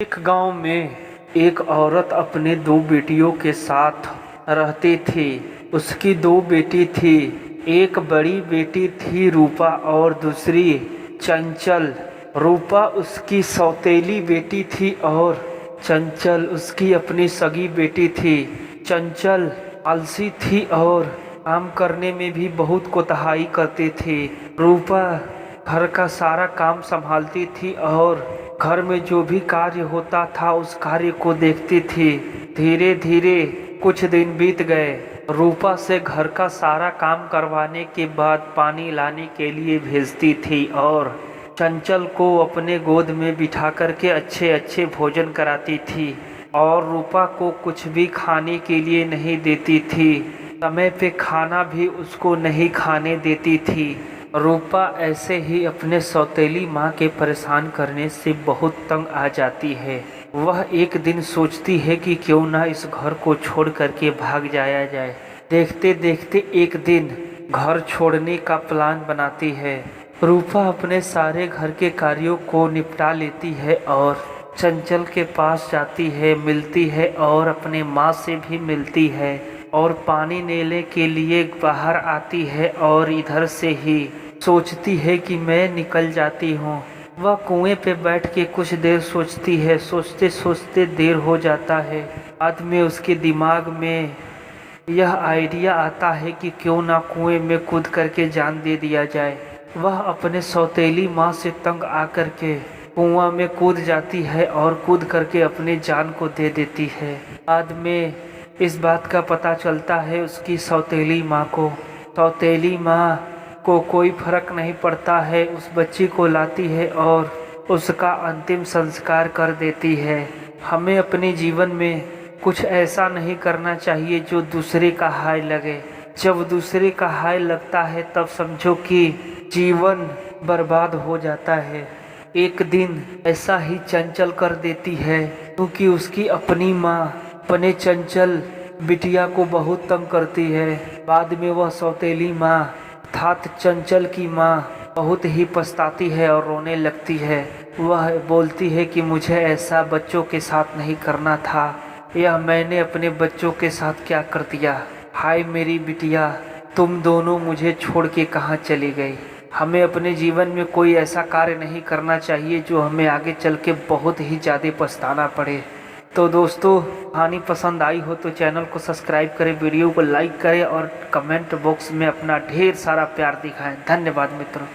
एक गांव में एक औरत अपने दो बेटियों के साथ रहती थी। उसकी दो बेटी थी। एक बड़ी बेटी थी रूपा और दूसरी चंचल। रूपा उसकी सौतेली बेटी थी और चंचल उसकी अपनी सगी बेटी थी। चंचल आलसी थी और काम करने में भी बहुत कोताही करती थी। रूपा घर का सारा काम संभालती थी और घर में जो भी कार्य होता था उस कार्य को देखती थी। धीरे धीरे कुछ दिन बीत गए। रूपा से घर का सारा काम करवाने के बाद पानी लाने के लिए भेजती थी और चंचल को अपने गोद में बिठा करके अच्छे अच्छे भोजन कराती थी और रूपा को कुछ भी खाने के लिए नहीं देती थी। समय पे खाना भी उसको नहीं खाने देती थी। रूपा ऐसे ही अपने सौतेली माँ के परेशान करने से बहुत तंग आ जाती है। वह एक दिन सोचती है कि क्यों ना इस घर को छोड़ करके भाग जाया जाए। देखते देखते एक दिन घर छोड़ने का प्लान बनाती है। रूपा अपने सारे घर के कार्यों को निपटा लेती है और चंचल के पास जाती है, मिलती है और अपने माँ से भी मिलती है और पानी लेने के लिए बाहर आती है और इधर से ही सोचती है कि मैं निकल जाती हूँ। वह कुएं पे बैठ के कुछ देर सोचती है। सोचते सोचते देर हो जाता है। बाद में उसके दिमाग में यह आइडिया आता है कि क्यों ना कुएं में कूद करके जान दे दिया जाए। वह अपने सौतेली माँ से तंग आकर के कुआं में कूद जाती है और कूद करके अपनी जान को दे देती है। बाद में इस बात का पता चलता है उसकी सौतेली माँ को। सौतेली माँ को कोई फर्क नहीं पड़ता है, उस बच्ची को लाती है और उसका अंतिम संस्कार कर देती है। हमें अपने जीवन में कुछ ऐसा नहीं करना चाहिए जो दूसरे का हाय लगे। जब दूसरे का हाय लगता है तब समझो कि जीवन बर्बाद हो जाता है। एक दिन ऐसा ही चंचल कर देती है क्योंकि उसकी अपनी माँ अपने चंचल बिटिया को बहुत तंग करती है। बाद में वह सौतेली माँ अर्थात चंचल की माँ बहुत ही पछताती है और रोने लगती है। वह बोलती है कि मुझे ऐसा बच्चों के साथ नहीं करना था। यह मैंने अपने बच्चों के साथ क्या कर दिया। हाय मेरी बिटिया, तुम दोनों मुझे छोड़ के कहाँ चली गई। हमें अपने जीवन में कोई ऐसा कार्य नहीं करना चाहिए जो हमें आगे चल के बहुत ही ज़्यादा पछताना पड़े। तो दोस्तों, कहानी पसंद आई हो तो चैनल को सब्सक्राइब करें, वीडियो को लाइक करें और कमेंट बॉक्स में अपना ढेर सारा प्यार दिखाएं। धन्यवाद मित्रों।